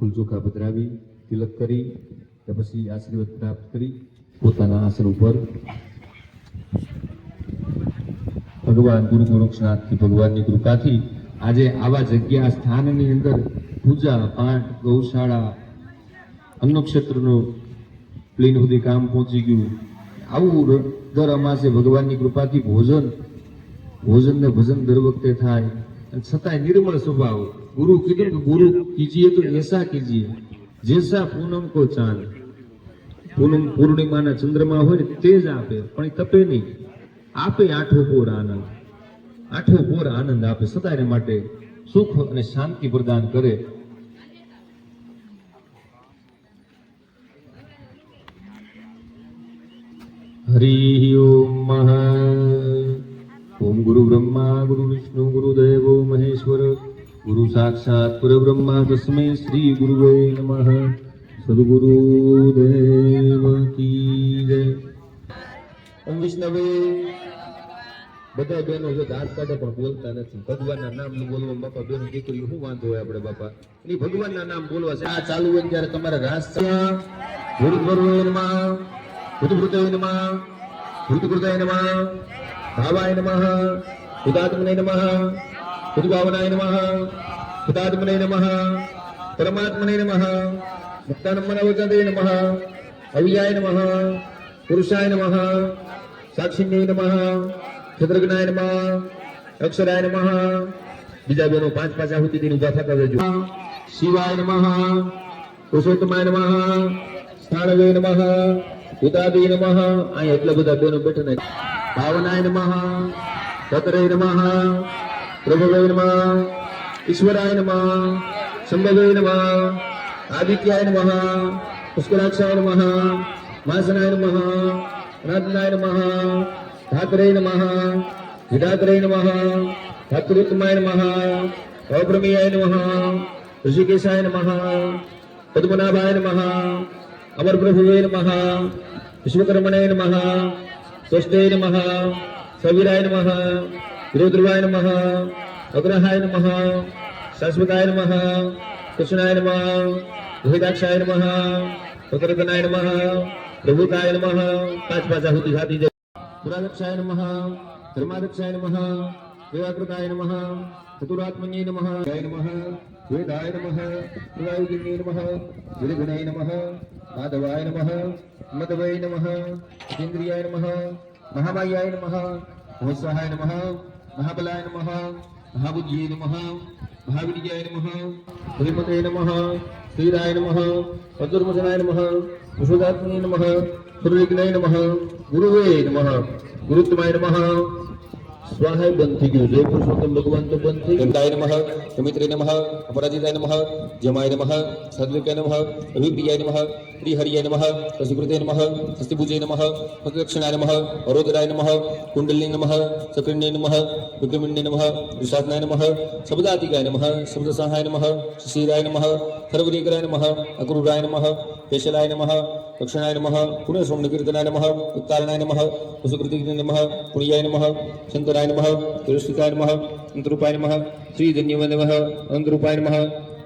ફૂલ ચોખા પધરાવી તિલક કરી પછી આશીર્વાદ પ્રાપ્ત કરી પોતાના આસન ઉપર ભગવાન ગુરુ ગોરક્ષનાથથી ભગવાનની કૃપાથી આજે આવા જગ્યા સ્થાનની અંદર પૂજા પાઠ ગૌશાળા અન્નક્ષેત્રનું પ્લેન સુધી કામ પહોંચી ગયું. આવું દર અમાસે ભગવાનની કૃપાથી ભોજન ને ભજન દર વખતે થાય અને છતાંય નિર્મળ સ્વભાવ. ગુરુ કીધું કે ગુરુ કીજીએ તો એસા કીજીએ જેસા પૂનમ કો ચાંદ. પૂનમ પૂર્ણિમાના ચંદ્રમા હોય ને તે જ આપે, પણ તપે નહીં, આપે આઠો પોર આનંદ આપે, સદાય માટે સુખ અને શાંતિ પ્રદાન કરે. હરિ ઓમ ઓમ ગુરુ બ્રહ્મા ગુરુ વિષ્ણુ ગુરુદેવો મહેશ્વર ગુરુ સાક્ષાત પરબ્રહ્મા તસ્મૈ શ્રી ગુરુવે નમઃ. સદગુરુદેવ કી જય. ઓમ વિષ્ણવે. બધા બહેનો જો દાંત કાઢે પણ બોલતા નથી. ભગવાનના નામ બોલવા બાપા બેન દીકરી શું વાંધો હોય આપણે બાપા? એ ભગવાનના નામ બોલવા છે. આ ચાલુ હોય ત્યારે તમારે રાસ ભૂતભૃતાય નમઃ ભૂતકૃતાય નમઃ ભાવાય નમઃ હુતાત્મને નમઃ હુતભાવનાય નમઃ હુતાત્મને નમઃ પરમાત્મને નમઃ મુક્તાનંદનવગતે નમઃ અવ્યાય નમઃ પુરુષાય નમઃ સાક્ષિણ્ય નમઃ ક્ષત્રજ્ઞાય નમઃ અક્ષરાય નમઃ. બીજા બેનો 5 આહુતિથી ઉભા થતા જજો. શિવાય નમઃ પુરુષોત્તમાય નમઃ સ્થાણવે નમઃ ઉદાદે નમઃ. અહીં એટલા બધા બેનો બેઠા ને. ભાવનાય નમઃ તતરે નમઃ પ્રભવે નમઃ ઈશ્વરાય નમઃ સંભવે નમઃ આદિત્યાય નમઃ પુષ્કરાક્ષાય નમઃ માસનાય નમઃ અનાદનાય નમઃ ધાત્રે નમઃ વિધાત્રે નમઃ ધાતૃત્માય નમઃ અબ્રહ્મયાય નમઃ ઋષિકેશાય નમઃ પદ્મનાભાય નમઃ અમર પ્રભુવે નમઃ વિશ્વકર્મણે નમઃ સ્વસ્તે નમઃ સવિરાય નમઃ વિરોધ્રુવાય નમઃ અગ્રહાય નમઃ શાશ્વતાય નમઃ કૃષ્ણાય નમઃ રોહિતાક્ષાય નમઃ પત્રતનાય નમઃ પ્રભુતાય નમઃ. 5 આહુતિ ખાતી જાય. પુરાદક્ષાય નમઃ ધર્માદક્ષાય નમઃ દેવાકૃતાય નમઃ ચતુરાત્મન્યે નમઃ જય નમઃ વેદાય નમઃ દેવાયુજ્ઞે નમઃ વિરઘ્નાય નમઃ માધવાય નમઃ મધવય નમઃ ઇન્દ્રિયાય નમઃ મહામાયાય નમઃ મહોત્સાહાય નમઃ મહાબલાય નમઃ મહાબુદ્ધ્યે નમઃ મહાવીર્યાય નમઃ શ્રીમતે નમઃ શ્રીરાય નમઃ અતુર્મજનાય નમઃ વિશુદ્ધાત્મને નમઃ સૂર્યજ્ઞાય નમઃ ગુરુવે નમઃ ગુરુત્તમાય નમઃ. સ્વાહાય બંધ થઈ ગયું. જય પુરુષોત્તમ ભગવાન તો બંધ થઈ ગયું. નમઃ મિત્રે નમઃ અપરાજિતાય નમઃ જમાય નમઃ સદ્વિકાય નમઃ અભિપ્રિયાય નમઃ શ્રીહરિયાય નમઃ શશિકૃતે નમઃ હસ્તિભુજે નમઃ દક્ષિણાય નમઃ અરોદરાય નમઃ કુંડલિની નમઃ ચક્રણ્ય નમઃ વિક્રમણ્ય નમઃ વિશાખનાય નમઃ શબ્દાતિકાય નમઃ શબ્દસહાય નમઃ શિશિરાય નમઃ સર્વરીકરાય નમઃ અક્રૂરાય નમઃ કેશલાય નમઃ દક્ષિણાય નમઃ પુણ્યસોમનિકીર્તનાય નમઃ ઉત્તારણાય નમઃ સુકૃતિજ્ઞ નમઃ પુણ્યાય નમઃ શંકરાય નમઃ તિરસ્કૃતાય નમઃ અંતરૂપાય નમઃ શ્રીધન્યવ નમઃ અંતરૂપાય નમઃ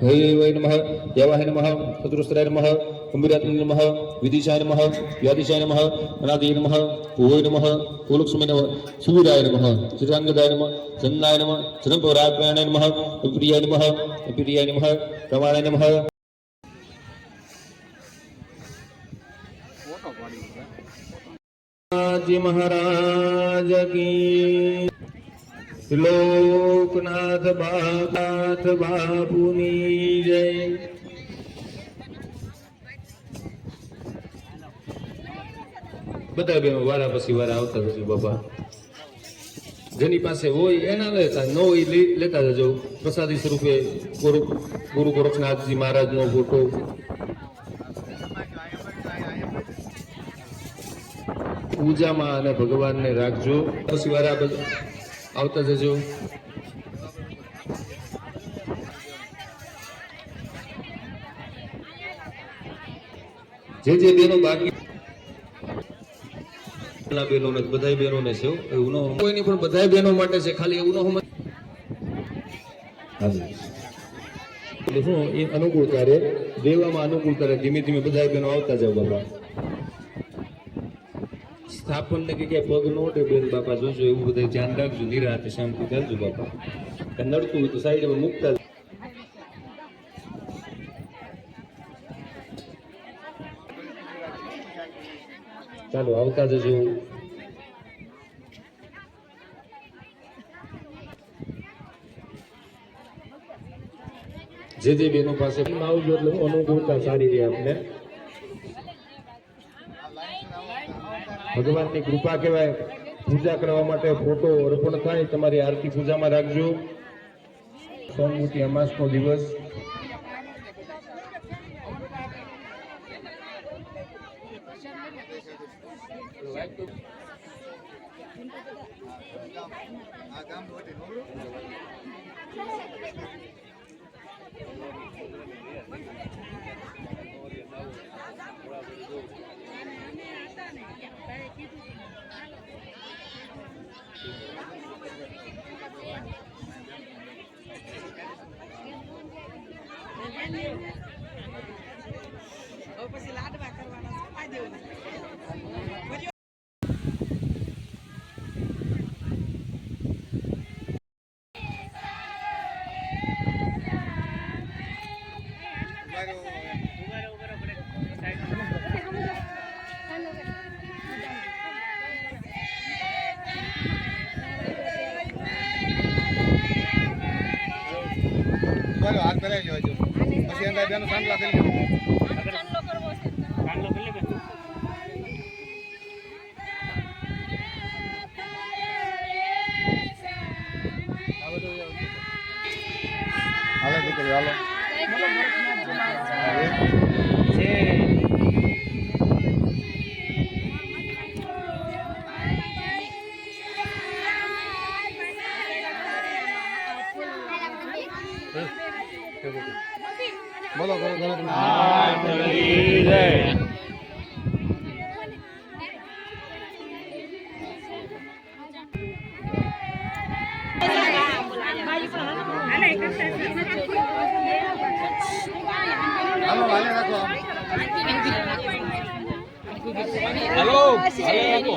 ભૈરવાય નમઃ દેવાય નમઃ ચતુરસ્ત્રાય નમઃ ગંભીરાત્મન નમઃ વિદિશાય નમઃ વ્યાધિશાય નમઃ અનાદિ નમઃ ભુવય નમઃ ભૂલક્ષ્મી નમઃ સુવીરાય નમઃ શ્રીરાંગદાય નમઃ જન્નાય નમઃ જનપરાયણાય નમઃ પ્રિયાય નમઃ પ્રિયાય નમઃ પ્રમાણાય નમઃ. મહારાજ કી લોકનાથ બાપુની જય. બધા બેનો વારા પછી વારા આવતા જજો બાપા. જેની પાસે હોય એના લેતા, ન હોય લેતા જજો. પ્રસાદી સ્વરૂપે ગુરુ ગોરક્ષનાથજી મહારાજનો ફોટો. પૂજામાં અને ભગવાનને રાખજો. પછી વારા આવતા જજો. જે બેનો બાકી બેનો ને બધા બેનો ને છે એવું ન કોઈની પણ બધા બેનો માટે છે. ખાલી એવું ન સમજ એટલે શું એ અનુકૂળતા રહે, દેવામાં અનુકૂળતા રહે. ધીમે ધીમે બધા બહેનો આવતા જાવ બાપા. સ્થાપન ને કે પગ નો બેન બાપા જોજો, એવું બધા ધ્યાન રાખજો. નિરાતે શાંતિ ચાલજો બાપા. નડતું હોય તો સાઈડમાં મૂકતા. ચાલો આવતા જજો. જે જે બહેનો પાસે આવજો એટલે અનુકૂળતા સારી રહે આપને. ભગવાનની કૃપા કહેવાય. પૂજા કરવા માટે ફોટો અર્પણ થાય. તમારી આરતી પૂજામાં રાખજો. સોમવતી અમાસનો દિવસ. પછી લાડવા કરવાના ખાઈ દેવું. હાથ પહેરાવી લેવા જો પછી અંદર બેનો સાંડલા કરી લેવો. ચાંદલો કરવો છે. ચાંદલો કરી લે. હાલો દીકરી હાલો. બોલો કરો કરો તમે. હાલો હાલે રાખો. હાલો રાખો.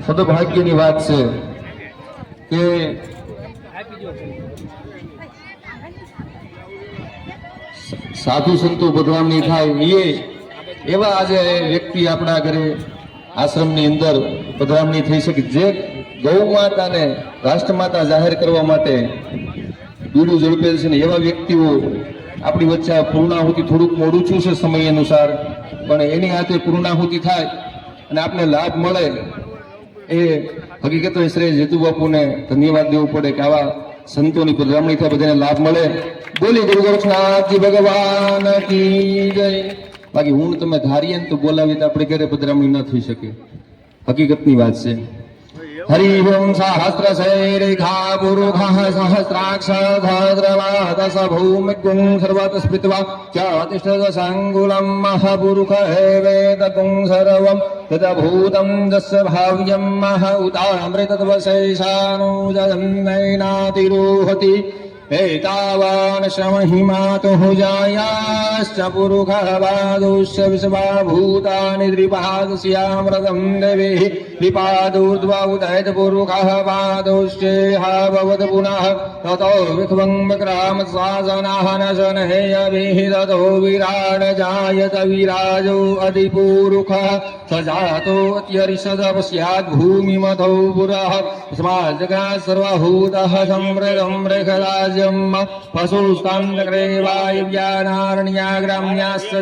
સદભાગ્યની વાત છે કે સાધુ સંતો બદનામની થાય. એવા આજે વ્યક્તિ આપણા ઘરે આશ્રમની અંદર પધરામણી થઈ શકે. જે ગૌ માતાને રાષ્ટ્રમાતા જાહેર કરવા માટે બીડું ઝડપેલ છે ને એવા વ્યક્તિઓ આપણી વચ્ચે આ પૂર્ણાહુતિ થોડુંક મોડું છું છે સમય અનુસાર, પણ એની હાથે પૂર્ણાહુતિ થાય અને આપને લાભ મળે એ હકીકત શ્રેય જેતુ બાપુને ધન્યવાદ દેવો પડે કે આવા સંતોની પધરામણી થાય, બધાને લાભ મળે. બોલી ગુરુ ગોરખનાથજી ભગવાન કી જય. બાકી હું તમે ધારીએ ને તો બોલાવી તો આપણે ઘરે પધરામણી ન થઈ શકે, હકીકતની વાત છે. હરિ ઓમ સહસ્ર શૈરેખા પુરુષ સહસ્રાક્ષ સહસ્રવાદસ ભૂમિકું સર્વત સ્મૃત્વા ચાતિષ્ઠ સંગુલમ મહાપુરુષ હે વેદ ગું સર્વમ તદભૂતમ દસ્ય ભાવ્યમ મહ ઉતામૃતત્વશેષાનુજન્નૈનાતિરોહતિ एतावान् श्रमहिमातुः जायाश्च पुरुषः पादुश्च विश्वाभूतानि द्विपादस्यामृतं देवेः द्विपादूर्ध्वा उदयत् पुरुषः पादुश्चेह भवत् पुनः ततो विध्वं विक्रामश्वासनः न शनहेयभिः ततो विराड जायत विराजो अधिपुरुषः स जातोऽत्यरिषदपश्यात् भूमिमथो पुरः तस्मात् जगात् सर्वभूतः समृतं मृगराज पशुस्कंदग्रे वायुव्यानारण्याग्राम्याश्च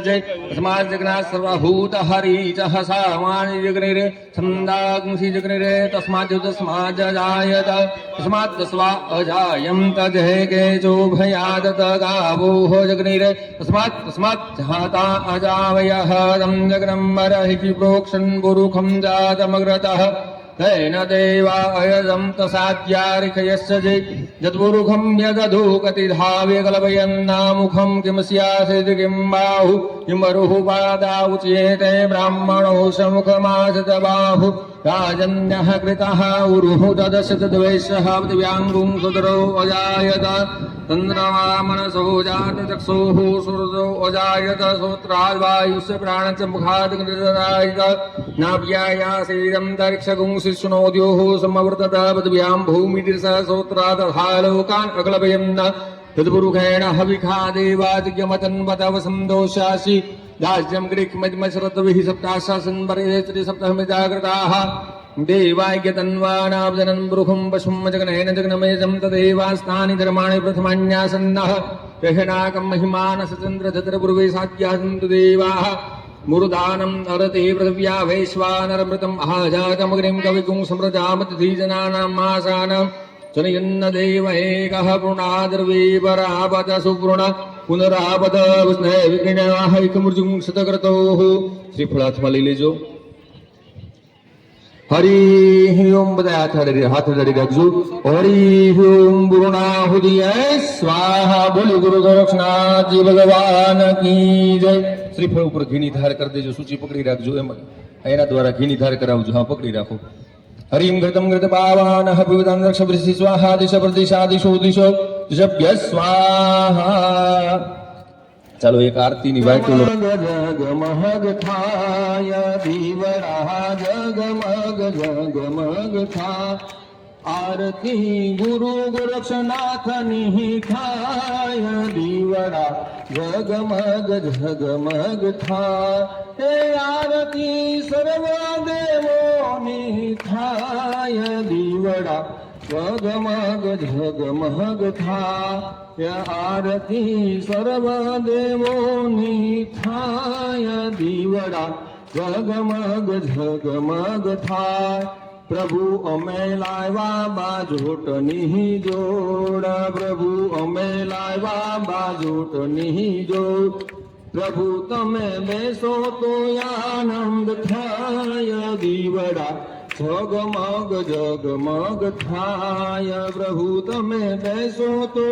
तस्मात् जगन्नाथ सर्वभूत हरिचः सामान्यजग्निरे छन्दांसि जग्निरे तस्मात् जायत तस्मात् तस्वा अजायं तजहे केचो भयाद तगावोः जग्निरे तस्मात् जाता अजावयः तं जग्नम्बरहि प्रोक्षन् पुरुखं जातमग्रतः तेन देवायजं तसाद्यारिकयस्य यद्पुरुखं यदधूकति धाव्य कल्पयन्नामुखं किं स्यासिद् किं बाहु किं वरुः पादावुच्येते ब्राह्मणो समुखमासत बाहु राजन्यः कृतः उरुः तदस्य तद्वैश्यः पृथिव्याङ्गुं सुदरो अजायत चन्द्रमा मनसो जात चक्षुः सुरजो अजायत श्रोत्राद्वायुस्य प्राणस्य मुखात् कृतदायत नाभ्यायासीदन्तरिक्षगुं शिष्णोद्योः समवर्तत पृथिव्यां भूमितिर्षः श्रोत्रादधा लोकान् अकल्पयन् तद्पुरुषेण हविखा देवादिज्ञमतन्वतवसन्दोषासि दास्यं ग्रीक्मज्मश्रतभिः सप्ताशासन्वरे सप्तहमिजागृताः देवायतन्वानाब्जनं ब्रुखं पशुं जगनेन जगनमेजं तदेवास्तानि धर्माणि प्रथमान्यासन्नः रहनाकं महिमानसचन्द्रधत्रपूर्वे साध्याः सन्तु देवाः मुरुदानम् अरते पृथिव्या वैश्वानरमृतम् आजातमग्निं कविगुं समृजामतिथीजनानां मासानां जनयन्न देव एकः पुरुणादर्वीपरापत सुपुर्ण पुनरापत विष्णे विघ्नाः एकमृजुं शतक्रतोः श्रीफळाथમાં લઈ લેજો. हरि ओम બધા હાથ અડાડી રાખજો. હરિ ઓમ પૂર્ણાહુતિ સ્વાહા. બોલો ગુરુ ગોરખનાથજી ભગવાન की जय. શ્રીફળ ઉપર ઘીની ધાર કરી દેજો, સૂચી પકડી રાખજો, એના દ્વારા ઘીની ધાર કરાવજો. હા, પકડી રાખો. हरिं घृतं घृतपावानः पिबतं रक्षवृषि स्वाहा दिश प्रदिशा दिशो दिशो दिशभ्य स्वाहा. ચાલો એક આરતીની વાયટો જગમગ થાય દીવડા જગમગ જગમગ થા. આરતી ગુરુ ગોરક્ષનાથની થાય દીવડા જગમગ જગમગ થા. હે આરતી સર્વ દેવોની થાય દીવડા જગમગ જગમગ થા. आरती सर्व देवोनी थाय दीवड़ा जगमग जगमग थाय. प्रभु अमे लावा बाजोटनी जोड़ प्रभु अमे लावा बाजोटनी जोड़. प्रभु तमे बेसो तो आनंद थाय दीवड़ा जगमग जगमग थाय. प्रभु तमे बेसो तो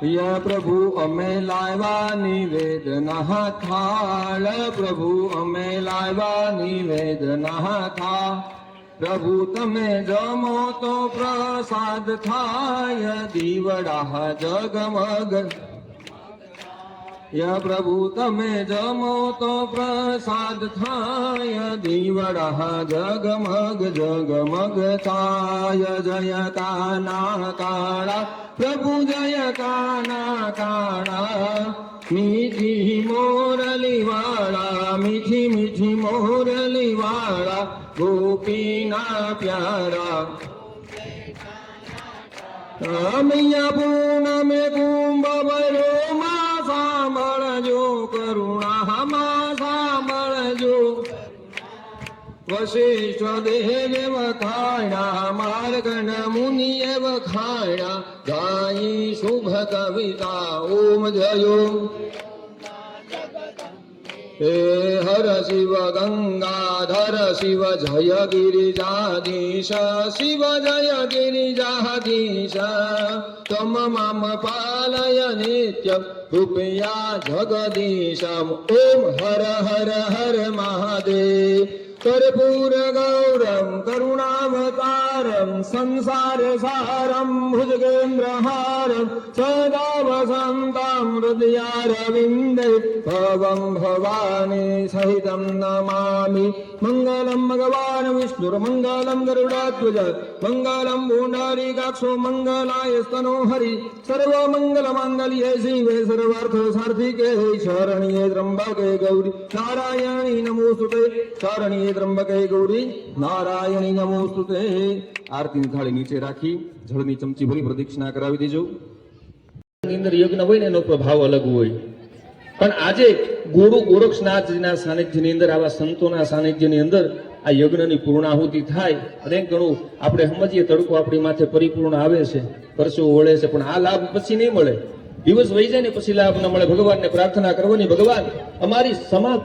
या प्रभु अमे लावा निवेदना थाल प्रभु अमे लावा निवेदना था. प्रभु तमे जमो तो प्रसाद थाय दीवड़ा जगमग. या प्रभु तमे जमो तो प्रसाद थाय दीवड़ा जगमग जगमग थाय. जय काना काड़ा प्रभु जय काना काड़ा मीठी मोरली वाला मीठी मीठी मोरली वाला गोपीना प्यारा मैया पूनमे कुंभ भरो માં સાંભળજો કરુણા માં સાંભળજો વશિષ્ઠ દેવે વખાણા માર્ગણ મુનિએ વખાણા ગાઈ શુભ કવિતા ઓમ જયો હે હર શિવ ગંગાધર શિવ જય ગિરિજાધીશ શિવ જય ગિરિજાધીશ તમ મામ પાલય નિત્યમ રૂપયા જગદીશ ઓમ હર હર હર મહાદેવ कर्पूर गौरम करुणावतारम संसार सारम भुजगेन्द्रहारम सदा वसन्तं हृदयारविन्दे भवं भवानी सहितं नमामि मंगलम भगवान विष्णुर्मंगलम गरुडाध्वज मंगलम पुंडरीकाक्षो मंगलाय स्तनो हरि सर्वमंगल मांगल्ये शिवे सर्वार्थ सार्थिके शरण्ये त्र्यंबके गौरी नारायणी नमोस्तुते शरण्ये ત્રંબકે ગૌરી નારાયણી નમોસ્તુતે આરતીની થાળી નીચે રાખી જળની ચમચી ભરી પ્રદક્ષિણા કરાવી દેજો. અંદર યજ્ઞ હોય ને એનો પ્રભાવ અલગ હોય, પણ આજે ગુરુ ગોરક્ષનાથજીના સાનિધ્યની અંદર આવા સંતોના સાનિધ્યની અંદર આ યજ્ઞની પૂર્ણાહુતિ થાય અને ઘણું આપણે સમજીએ તડકો આપણી માથે પરિપૂર્ણ આવે છે, પરસેવો વળે છે, પણ આ લાભ પછી નહીં મળે. દિવસ વહી જાય ને પછી લાભ ન મળે. ભગવાનને પ્રાર્થના કરવાની, ભગવાન અમારી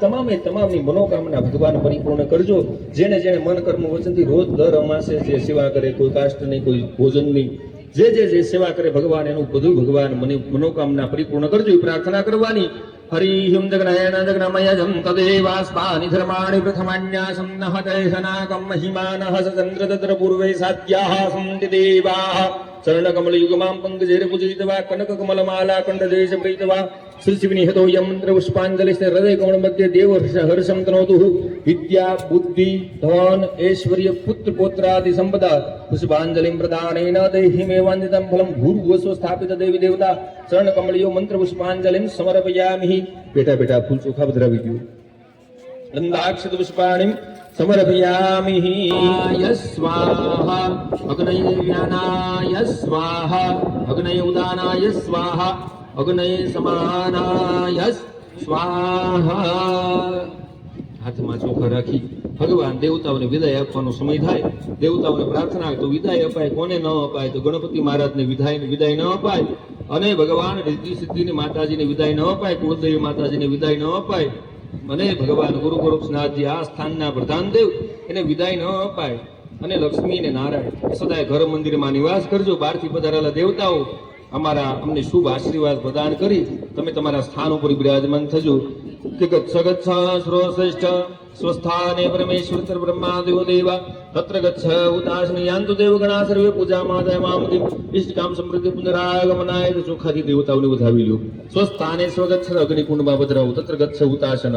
તમામની મનોકામના ભગવાન પરિપૂર્ણ કરજો. જેને જેને મન કર્મ વચનથી રોજ દર અમાસે જે સેવા કરે, કોઈ કાષ્ટની કોઈ ભોજનની જે સેવા કરે ભગવાન એનું બધું ભગવાન મનોકામના પરિપૂર્ણ કરજો એ પ્રાર્થના કરવાની. હરિ જગનાયન જગનામયજમ તદેવાસ્તાનિ ધર્માણિ પ્રથમાન્યાસમ નઃ દેહનાકમ મહિમાનઃ સચંદ્ર તત્ર પૂર્વે સાત્યાઃ સંતિ દેવાઃ ચરણકમલ યુગમામ પંકજેર પૂજિતવા કનક કમલમાલા કંડદેશ પ્રીતવા શ્રી શિવની હેતો યમ મંત્ર પુષ્પાંજલિ હૃદય કમળ મધ્ય દેવ હર્ષમ તનોતુ વિદ્યા બુદ્ધિ ધન ઐશ્વર્ય પુત્ર પૌત્રાદિ સંપદા પુષ્પાંજલિ પ્રદાનેન દેહિ મે વંદિતમ ફલમ ભૂર્ભુવસ્વ સ્થાપિત દેવી દેવતા ચરણ કમળિયો મંત્ર પુષ્પાંજલિ સમર્પયામિ. બેટા બેટા ફૂલ ચોખા પધરાવી દો. ગંધાક્ષત પુષ્પાણિ समर्पयामि. स्वाहा अग्नये ज्ञानाय स्वाहा अग्नये उदानाय स्वाहा अग्नये समानाय स्वाहा. હાથમાં ચોખા રાખી ભગવાન દેવતાઓને વિદાય આપવાનો સમય થાય, દેવતાઓને પ્રાર્થના તો વિદાય અપાય, કોને ન અપાય તો ગણપતિ મહારાજને વિદાય ન અપાય, અને ભગવાન રિદ્ધિ સિદ્ધિની માતાજીને વિદાય ન અપાય, કુળદેવી માતાજીને વિદાય ન અપાય, અને ભગવાન ગુરુ ગોરક્ષનાથજી આ સ્થાનના પ્રધાન દેવ એને વિદાય ન અપાય. અને લક્ષ્મી અને નારાયણ સદાય ઘર મંદિરમાં નિવાસ કરજો. બહારથી પધારેલા દેવતાઓ અમને શુભ આશીર્વાદ પ્રદાન કરી તમે તમારા સ્થાન ઉપર બિરાજમાન થજો. ગચ્છ શ્રેષ્ઠ સ્વસ્થાને પરમેશ્વર બ્રહ્મા દેવો દેવા તત્ર ગચ્છ ઉદાસની યાંતુ દેવગણા સર્વે પૂજા માદય મામદિ ઇષ્ટકામ સમૃદ્ધિ પુનરાગમનાય. ચોખાથી દેવતાઓને વધાવી લો. સ્વસ્થાને સ્વગચ્છ અગ્નિકુંડમાં પધરાવો. તત્ર ગચ્છ ઉદાસન.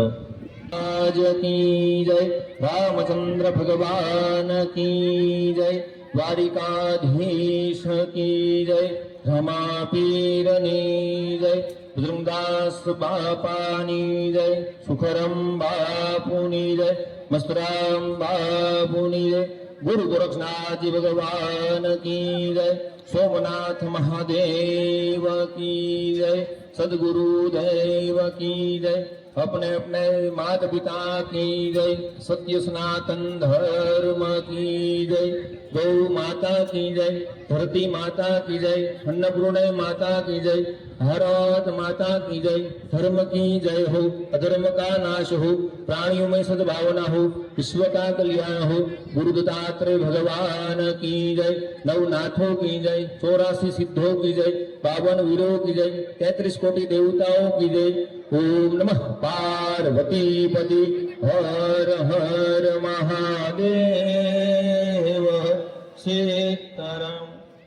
કી જય રામચંદ્ર ભગવાન કી જય. દ્વારિકાધીશ કી જય. રમા પીરની જય. ભદ્રંદાસ બાપાની જય. સુખરમ બાપુની જય. મસ્તરામ બાપુની જય. ગુરુ ગોરક્ષનાથજી ભગવાન કી જય. સોમનાથ મહાદેવ કી જય. સદગુરુ દેવ કી જય. अपने अपने माता पिता की जय. सत्य सनातन धर्म की जय. गौ माता की जय. धरती माता की जय. अन्नपूर्णे माता की जय. भारत माता की जय. धर्म की जय हो. अधर्म का नाश हो. प्राणियों में सद्भावना हो. विश्व का कल्याण हो. गुरु दत्तात्रेय भगवान की जय. नवनाथों की जय. 84 सिद्धों की जय. 52 वीरों की जय. 33 कोटि देवताओं की जय. ओम नमः पार्वती पति. हर हर महादेव. सीताराम.